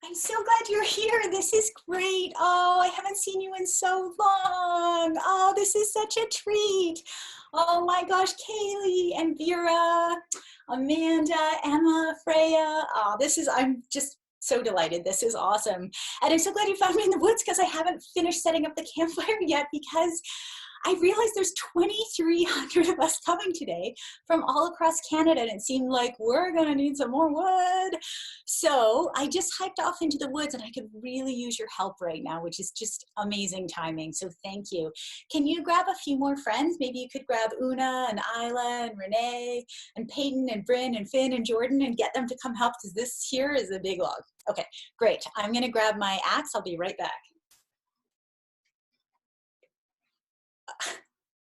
I'm so glad you're here. This is great. Oh, I haven't seen you in so long. Oh, this is such a treat. Oh my gosh, Kaylee and Vera, Amanda, Emma, Freya. Oh, I'm just so delighted. This is awesome. And I'm so glad you found me in the woods because I haven't finished setting up the campfire yet because I realized there's 2,300 of us coming today from all across Canada, and it seemed like we're gonna need some more wood. So I just hiked off into the woods, and I could really use your help right now, which is just amazing timing, so thank you. Can you grab a few more friends? Maybe you could grab Una and Isla and Renee and Peyton and Bryn and Finn and Jordan and get them to come help because this here is a big log. Okay, great. I'm gonna grab my axe. I'll be right back.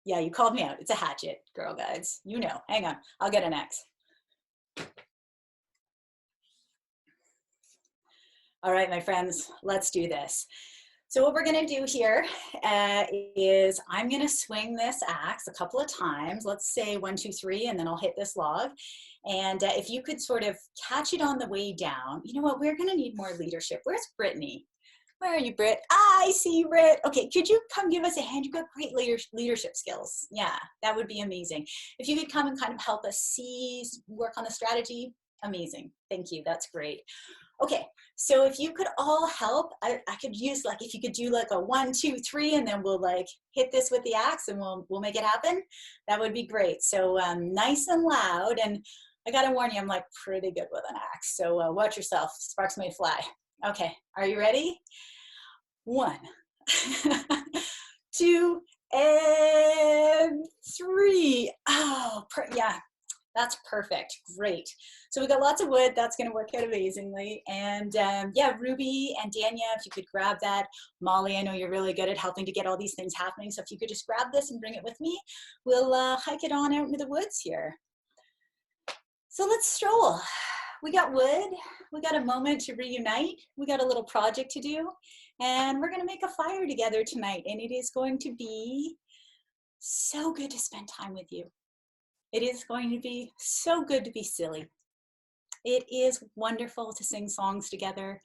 Yeah, you called me out. It's a hatchet, Girl Guides. You know. Hang on. I'll get an axe. All right, my friends, let's do this. So what we're going to do here is I'm going to swing this axe a couple of times. Let's say 1, 2, 3, and then I'll hit this log. And if you could sort of catch it on the way down. You know what? We're going to need more leadership. Where's Brittany? Where are you, Britt? Ah, I see you, Britt. Okay, could you come give us a hand? You've got great leadership skills. Yeah, that would be amazing. If you could come and kind of help us work on the strategy, amazing. Thank you, that's great. Okay, so if you could all help, I could use like, if you could do like a 1, 2, 3, and then we'll like hit this with the axe and we'll make it happen. That would be great. So nice and loud. And I gotta warn you, I'm like pretty good with an axe. So watch yourself, sparks may fly. Okay, are you ready? 1, 2, and 3. Oh, yeah, that's perfect. Great. So we got lots of wood. That's going to work out amazingly. And yeah, Ruby and Dania, if you could grab that. Molly, I know you're really good at helping to get all these things happening. So if you could just grab this and bring it with me, we'll hike it on out into the woods here. So let's stroll. We got wood, we got a moment to reunite, we got a little project to do, and we're gonna make a fire together tonight, and it is going to be so good to spend time with you. It is going to be so good to be silly. It is wonderful to sing songs together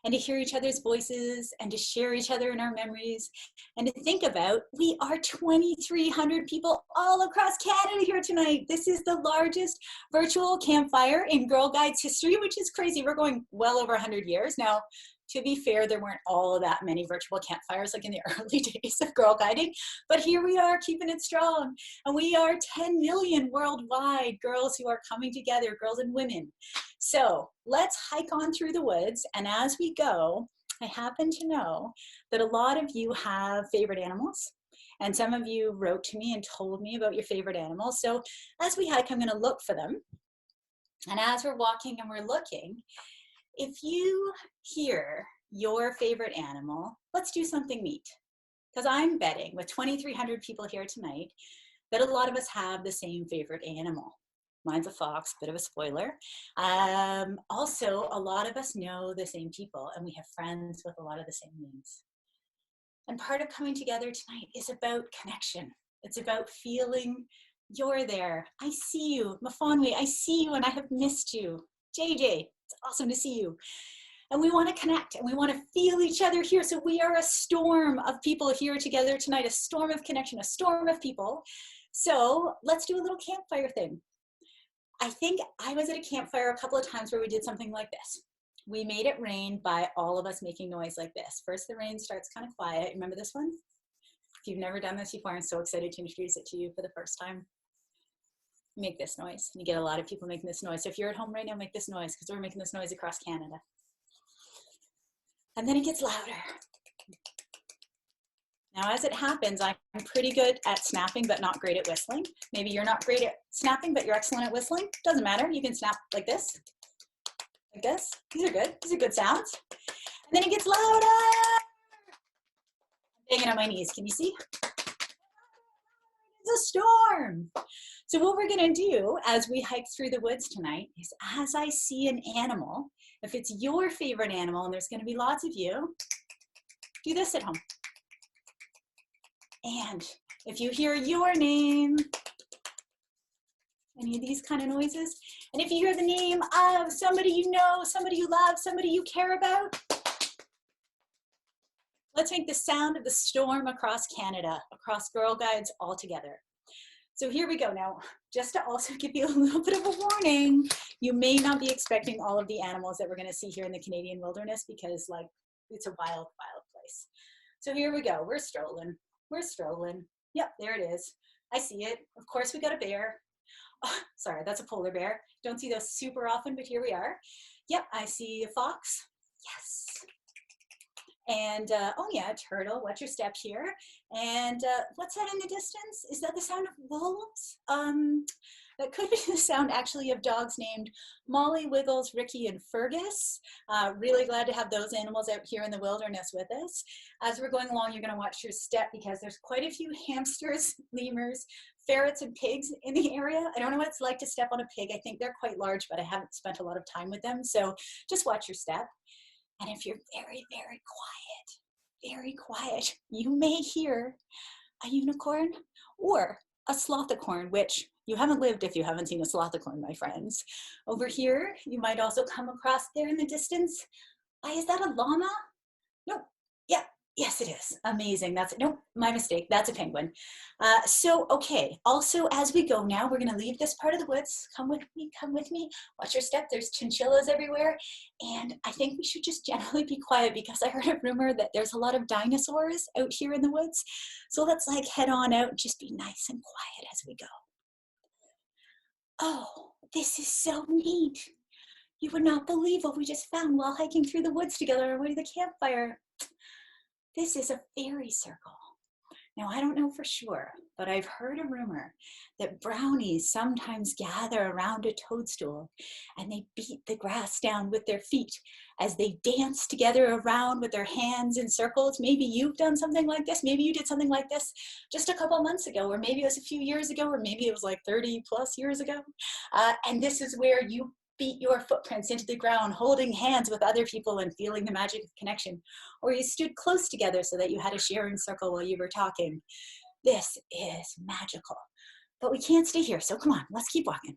and to hear each other's voices and to share each other in our memories and to think about, we are 2,300 people all across Canada here tonight. This is the largest virtual campfire in Girl Guides history, which is crazy. We're going well over 100 years. Now, to be fair, there weren't all that many virtual campfires like in the early days of Girl Guiding, but here we are keeping it strong. And we are 10 million worldwide girls who are coming together, girls and women. So let's hike on through the woods. And as we go, I happen to know that a lot of you have favorite animals. And some of you wrote to me and told me about your favorite animals. So as we hike, I'm going to look for them. And as we're walking and we're looking, if you hear your favorite animal, let's do something neat. Because I'm betting with 2,300 people here tonight that a lot of us have the same favorite animal. Mine's a fox, bit of a spoiler. Also, a lot of us know the same people and we have friends with a lot of the same names. And part of coming together tonight is about connection. It's about feeling you're there. I see you. Mafonwe, I see you and I have missed you. JJ, it's awesome to see you. And we want to connect and we want to feel each other here. So we are a storm of people here together tonight, a storm of connection, a storm of people. So let's do a little campfire thing. I think I was at a campfire a couple of times where we did something like this. We made it rain by all of us making noise like this. First, the rain starts kind of quiet. Remember this one? If you've never done this before, I'm so excited to introduce it to you for the first time. Make this noise. You get a lot of people making this noise. So if you're at home right now, make this noise because we're making this noise across Canada. And then it gets louder. Now, as it happens, I'm pretty good at snapping, but not great at whistling. Maybe you're not great at snapping, but you're excellent at whistling. Doesn't matter. You can snap like this, like this. These are good. These are good sounds. And then it gets louder. I'm banging on my knees. Can you see? It's a storm. So what we're going to do as we hike through the woods tonight is as I see an animal, if it's your favorite animal, and there's going to be lots of you, do this at home. And if you hear your name, Any of these kind of noises? And if you hear the name of somebody you know, somebody you love, somebody you care about, let's make the sound of the storm across Canada, across Girl Guides all together. So here we go now. Just to also give you a little bit of a warning, you may not be expecting all of the animals that we're going to see here in the Canadian wilderness because like it's a wild, wild place. So here we go. We're strolling. We're strolling. Yep, there it is. I see it. Of course, we got a bear. Oh, sorry, that's a polar bear. Don't see those super often, but here we are. Yep, I see a fox. Yes. And, oh yeah, turtle, watch your step here. And what's that in the distance? Is that the sound of wolves? That could be the sound actually of dogs named Molly, Wiggles, Ricky, and Fergus. Really glad to have those animals out here in the wilderness with us. As we're going along, you're gonna watch your step because there's quite a few hamsters, lemurs, ferrets, and pigs in the area. I don't know what it's like to step on a pig. I think they're quite large, but I haven't spent a lot of time with them. So just watch your step. And if you're very, very quiet, you may hear a unicorn or a slothicorn, which you haven't lived if you haven't seen a slothicorn, my friends. Over here, you might also come across there in the distance. Is that a llama? Nope. Yeah. Yes, it is. Amazing. That's it. Nope, my mistake. That's a penguin. So, okay. Also, as we go now, we're going to leave this part of the woods. Come with me. Come with me. Watch your step. There's chinchillas everywhere. And I think we should just generally be quiet because I heard a rumor that there's a lot of dinosaurs out here in the woods. So let's like head on out and just be nice and quiet as we go. Oh, this is so neat. You would not believe what we just found while hiking through the woods together on our way to the campfire. This is a fairy circle. Now, I don't know for sure, but I've heard a rumor that brownies sometimes gather around a toadstool and they beat the grass down with their feet as they dance together around with their hands in circles. Maybe you've done something like this. Maybe you did something like this just a couple months ago, or maybe it was a few years ago, or maybe it was like 30 plus years ago. And this is where you beat your footprints into the ground, holding hands with other people and feeling the magic of connection. Or you stood close together so that you had a sharing circle while you were talking. This is magical. But we can't stay here, so come on, let's keep walking.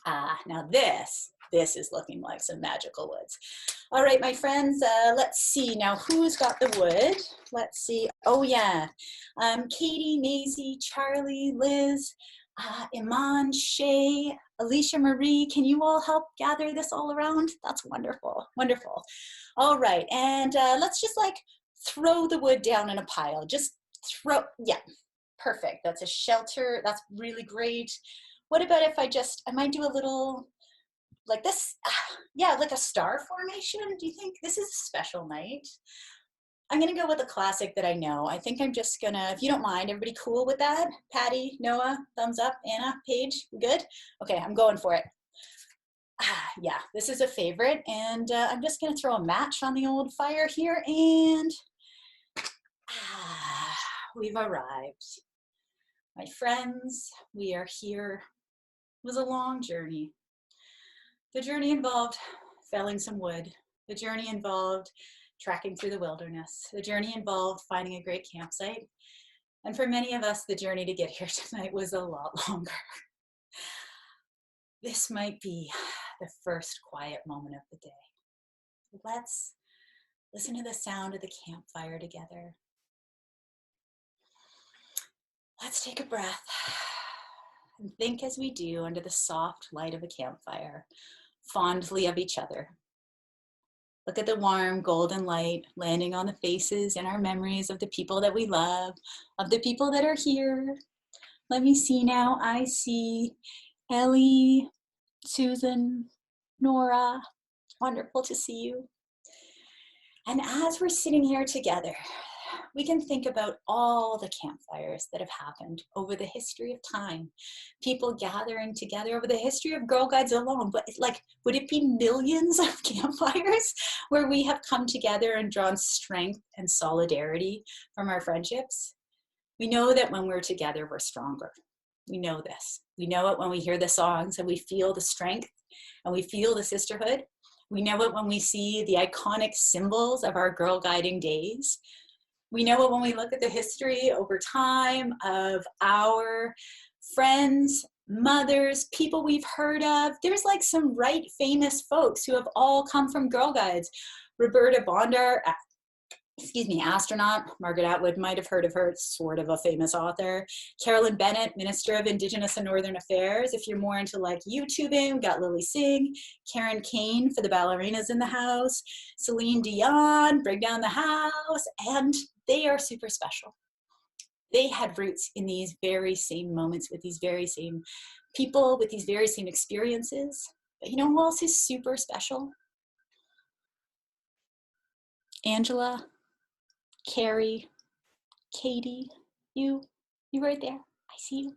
Now this is looking like some magical woods. All right, my friends, let's see now who's got the wood. Let's see, oh yeah, Katie, Maisie, Charlie, Liz, Iman, Shay, Alicia Marie, can you all help gather this all around? That's wonderful, wonderful. All right, and let's just like throw the wood down in a pile. Just throw, yeah, perfect. That's a shelter, that's really great. What about if I might do a little, like this, yeah, like a star formation. Do you think this is a special night? I'm gonna go with a classic that I know. I think I'm just gonna, if you don't mind, everybody cool with that? Patty, Noah, thumbs up, Anna, Paige, we good? Okay, I'm going for it. Yeah, this is a favorite, and I'm just gonna throw a match on the old fire here, and we've arrived. My friends, we are here. It was a long journey. The journey involved felling some wood. The journey involved trekking through the wilderness. The journey involved finding a great campsite. And for many of us, the journey to get here tonight was a lot longer. This might be the first quiet moment of the day. Let's listen to the sound of the campfire together. Let's take a breath and think as we do under the soft light of a campfire, fondly of each other. Look at the warm golden light landing on the faces and our memories of the people that we love, of the people that are here. Let me see now. I see Ellie, Susan, Nora. Wonderful to see you. And as we're sitting here together, we can think about all the campfires that have happened over the history of time. People gathering together over the history of Girl Guides alone. But like, would it be millions of campfires where we have come together and drawn strength and solidarity from our friendships? We know that when we're together, we're stronger. We know this. We know it when we hear the songs and we feel the strength and we feel the sisterhood. We know it when we see the iconic symbols of our girl guiding days. We know it when we look at the history over time of our friends, mothers, people we've heard of. There's like some right famous folks who have all come from Girl Guides. Roberta Bondar, astronaut. Margaret Atwood might have heard of her, sort of a famous author. Carolyn Bennett, Minister of Indigenous and Northern Affairs. If you're more into like YouTubing, we got Lily Singh, Karen Kane for the ballerinas in the house, Celine Dion, Bring Down the House, and they are super special. They had roots in these very same moments with these very same people, with these very same experiences. But you know who else is super special? Angela, Carrie, Katie, you right there. I see you.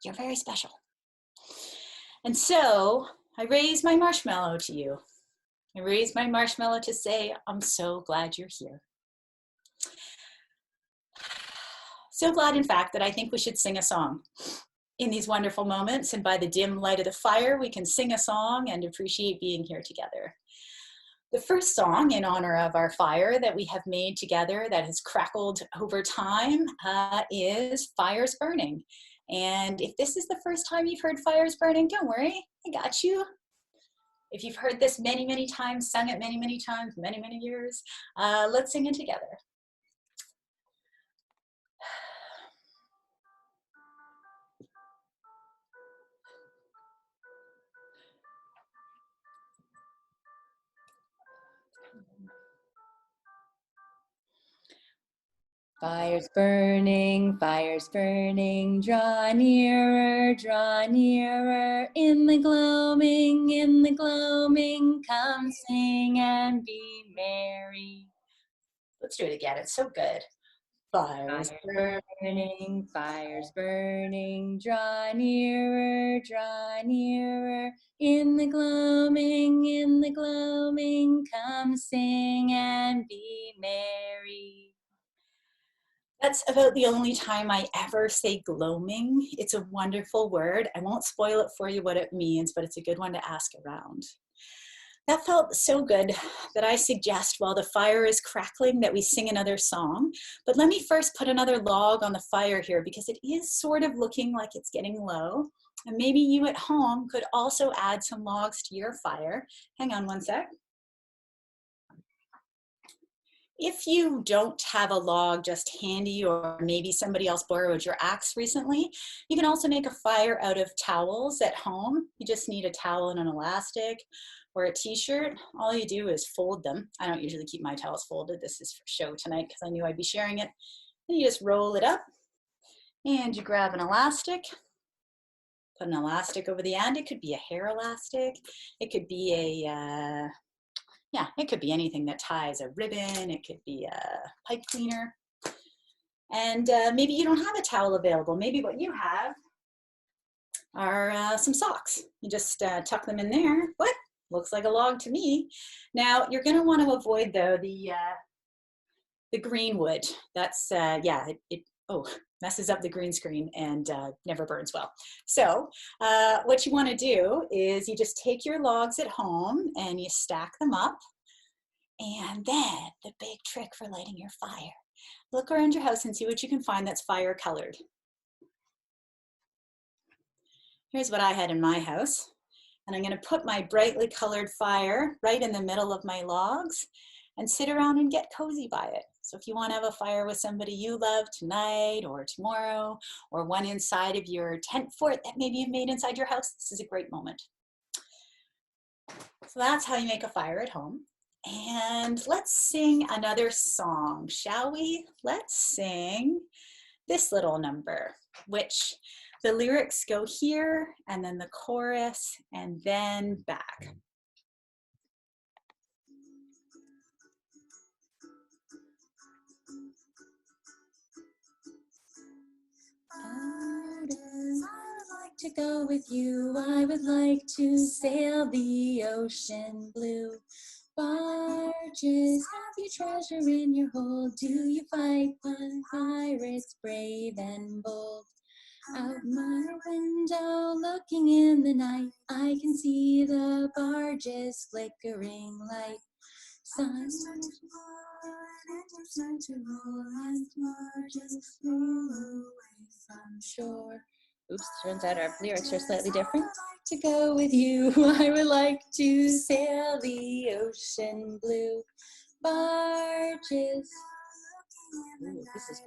You're very special. And so I raise my marshmallow to you. I raise my marshmallow to say, I'm so glad you're here. So glad, in fact, that I think we should sing a song in these wonderful moments. And by the dim light of the fire, we can sing a song and appreciate being here together. The first song in honor of our fire that we have made together that has crackled over time is Fire's Burning. And if this is the first time you've heard Fire's Burning, don't worry, I got you. If you've heard this many, many times, sung it many, many times, many, many years, let's sing it together. Fire's burning, draw nearer, in the gloaming, come sing and be merry. Let's do it again, it's so good. Fire's burning, draw nearer, in the gloaming, come sing and be merry. That's about the only time I ever say gloaming. It's a wonderful word. I won't spoil it for you what it means, but it's a good one to ask around. That felt so good that I suggest while the fire is crackling that we sing another song. But let me first put another log on the fire here because it is sort of looking like it's getting low. And maybe you at home could also add some logs to your fire. Hang on one sec. If you don't have a log just handy, or maybe somebody else borrowed your axe recently, you can also make a fire out of towels at home. You just need a towel and an elastic or a t-shirt. All you do is fold them. I don't usually keep my towels folded. This is for show tonight because I knew I'd be sharing it. And you just roll it up and you grab an elastic. Put an elastic over the end. It could be a hair elastic. It could be it could be anything that ties, a ribbon, it could be a pipe cleaner. And maybe you don't have a towel available. Maybe what you have are some socks. You just tuck them in there. What? Looks like a log to me. Now, you're gonna want to avoid though the green wood. That's, it messes up the green screen and never burns well. So what you want to do is you just take your logs at home and you stack them up. And then the big trick for lighting your fire. Look around your house and see what you can find that's fire colored. Here's what I had in my house. And I'm going to put my brightly colored fire right in the middle of my logs and sit around and get cozy by it. So if you want to have a fire with somebody you love tonight or tomorrow, or one inside of your tent fort that maybe you've made inside your house, this is a great moment. So that's how you make a fire at home. And let's sing another song, shall we? Let's sing this little number, which the lyrics go here, and then the chorus, and then back. I would like to go with you. I would like to sail the ocean blue. Barges, have you treasure in your hold? Do you fight pirates brave and bold? Out my window, looking in the night, I can see the barges flickering light. Sun starts to pour and engines start to roll, and barges flew away from shore. Oops, turns out our lyrics are slightly different. To go with you, I would like to sail the ocean blue. Barges. Ooh, this is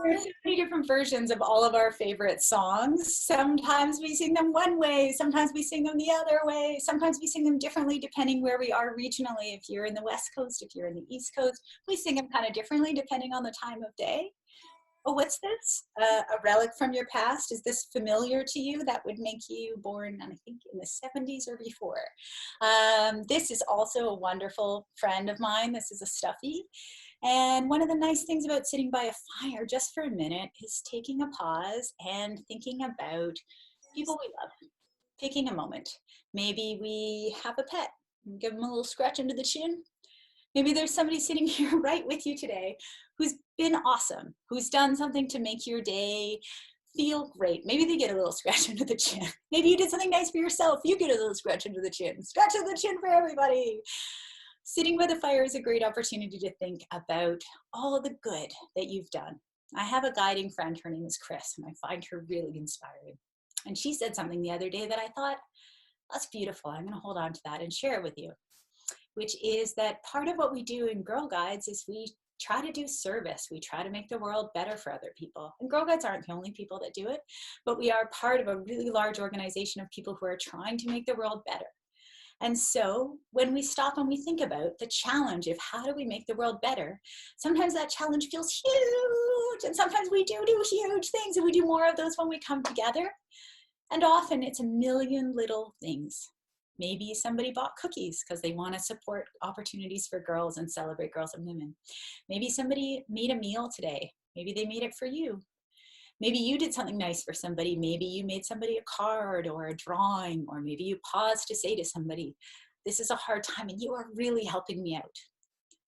There are so many different versions of all of our favorite songs. Sometimes we sing them one way, sometimes we sing them the other way, sometimes we sing them differently depending where we are regionally. If you're in the West Coast, if you're in the East Coast, we sing them kind of differently depending on the time of day. Oh, what's this? A relic from your past? Is this familiar to you? That would make you born, I think, in the 70s or before. This is also a wonderful friend of mine. This is a stuffy. And one of the nice things about sitting by a fire just for a minute is taking a pause and thinking about people we love, taking a moment. Maybe we have a pet, give them a little scratch under the chin. Maybe there's somebody sitting here right with you today who's been awesome, who's done something to make your day feel great. Maybe they get a little scratch under the chin. Maybe you did something nice for yourself. You get a little scratch under the chin. Scratch under the chin for everybody. Sitting by the fire is a great opportunity to think about all the good that you've done. I have a guiding friend, her name is Chris, and I find her really inspiring. And she said something the other day that I thought, that's beautiful. I'm gonna hold on to that and share it with you, which is that part of what we do in Girl Guides is we try to do service. We try to make the world better for other people. And Girl Guides aren't the only people that do it, but we are part of a really large organization of people who are trying to make the world better. And so when we stop and we think about the challenge of how do we make the world better, sometimes that challenge feels huge, and sometimes we do huge things, and we do more of those when we come together. And often it's a million little things. Maybe somebody bought cookies because they want to support opportunities for girls and celebrate girls and women. Maybe somebody made a meal today. Maybe they made it for you. Maybe you did something nice for somebody. Maybe you made somebody a card or a drawing, or maybe you paused to say to somebody, this is a hard time and you are really helping me out.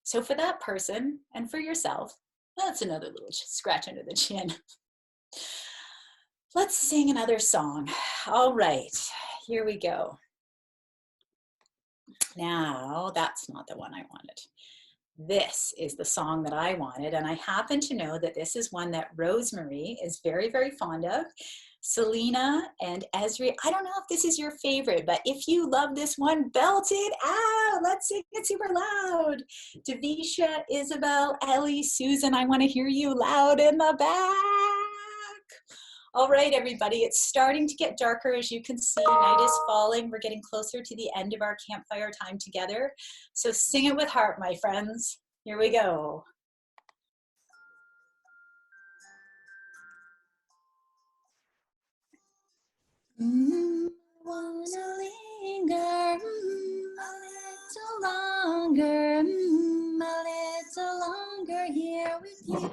So for that person and for yourself, that's another little scratch under the chin. Let's sing another song. All right, here we go. Now, that's not the one I wanted. This is the song that I wanted, and I happen to know that this is one that Rosemary is very, very fond of. Selena and Esri, I don't know if this is your favorite, but if you love this one, belt it out. Let's sing it super loud. Davisha, Isabel, Ellie, Susan, I want to hear you loud in the back. All right, everybody, it's starting to get darker. As you can see, night is falling. We're getting closer to the end of our campfire time together. So sing it with heart, my friends. Here we go. Wanna linger a little longer, a little longer here with you.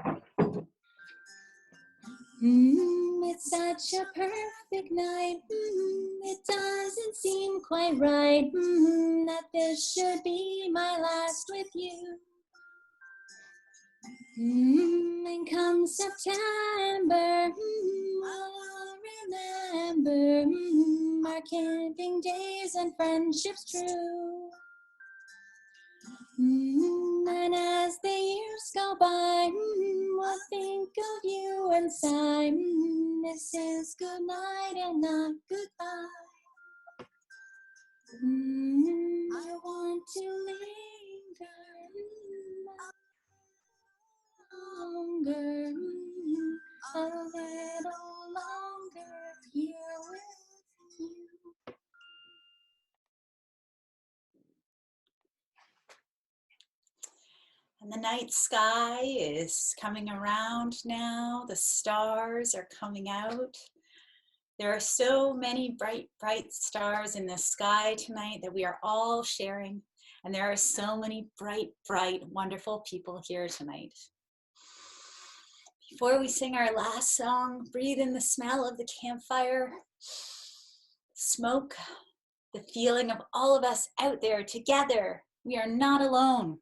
It's such a perfect night. It doesn't seem quite right that this should be my last with you. And come September, I'll remember our camping days and friendships true. And as the years go by, we'll think of you and sigh. This is good night and not goodbye. I want to linger longer, a little longer here with you. And the night sky is coming around now. The stars are coming out. There are so many bright, bright stars in the sky tonight that we are all sharing. And there are so many bright, bright, wonderful people here tonight. Before we sing our last song, breathe in the smell of the campfire, smoke, the feeling of all of us out there together. We are not alone.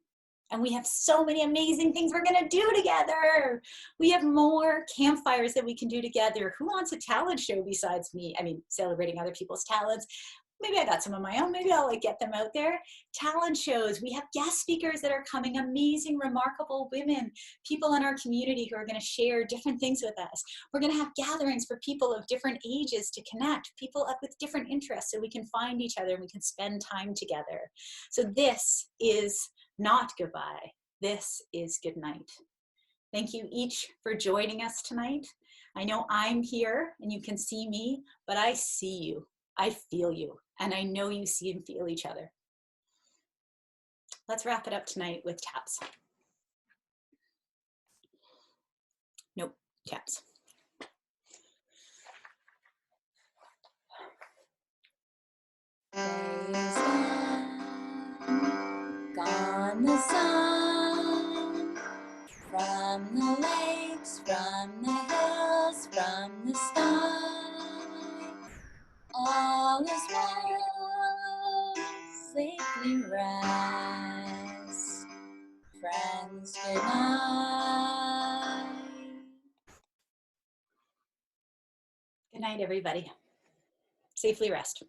And we have so many amazing things we're gonna do together. We have more campfires that we can do together. Who wants a talent show besides me? I mean, celebrating other people's talents. maybe I got some of my own, maybe I'll like get them out there. Talent shows, we have guest speakers that are coming, amazing, remarkable women, people in our community who are going to share different things with us. We're going to have gatherings for people of different ages to connect, people up with different interests, so we can find each other and we can spend time together. So this is not goodbye, this is good night. Thank you each for joining us tonight. I know I'm here and you can see me, but I see you, I feel you, and I know you see and feel each other. Let's wrap it up tonight with taps. Nope, taps. Days gone the sun, from the lakes, from the hills, from the sky. All is well, safely rest. Friends, good night. Good night, everybody. Safely rest.